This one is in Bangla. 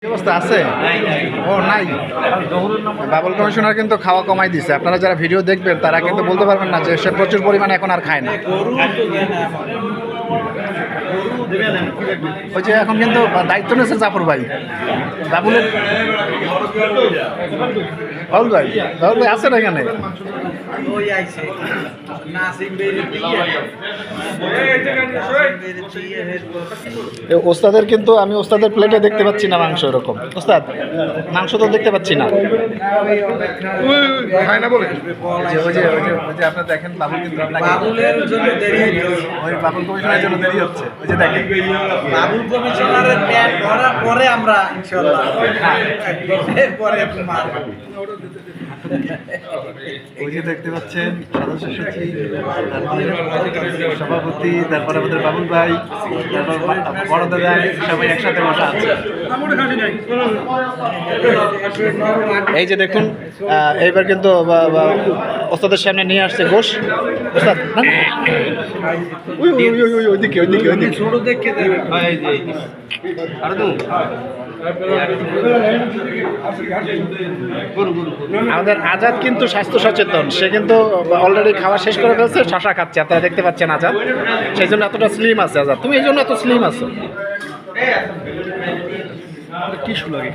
কি অবস্থা আছে? ও নাই। বাবুল কমিশনার কিন্তু খাওয়া কমাই দিছে। আপনারা যারা ভিডিও দেখবেন তারা কিন্তু বলতে পারবেন না যে সে প্রচুর পরিমাণে এখন আর খায় না। ওই যে এখন কিন্তু দায়িত্ব নিয়েছে জাফর ভাই। বাবুলের বাবুল ভাই আছেন এখানে? ওস্তাদের কিন্তু আমি ওস্তাদের প্লেটে দেখতে পাচ্ছি না মাংস। এরকম ওস্তাদ মাংস তো দেখতে পাচ্ছি না। খায় না বলে ওই যে আপনারা দেখেন বাবুল কিন্তু বাবুলের জন্য দেরি ওই বাবুল কমিশনের জন্য দেরি হচ্ছে। ওই যে দেখেন বাবুল কমিশনারের পেট ভরার পরে আমরা ইনশাআল্লাহ এরপরে একটু মার ওই যে দেখতে পাচ্ছেন সদস্য সচিব, সভাপতি, তারপরে আমাদের বাবুল ভাই, তারপর বড় দাদা, সবাই একসাথে বসা আছে। এই যে দেখুন এইবার কিন্তু ওস্তাদের সামনে নিয়ে আসছে গোশ। ওস্তাদ ওইদিকে ছোট দেখে আমাদের আজাদ কিন্তু স্বাস্থ্য সচেতন। সে কিন্তু অলরেডি খাওয়া শেষ করে ফেলছে, শশা খাচ্ছে। আপনারা দেখতে পাচ্ছেন আজাদ, সেই জন্য এতটা স্লিম আছে। আজাদ তুমি এই জন্য এত স্লিম আছো। কি শুনো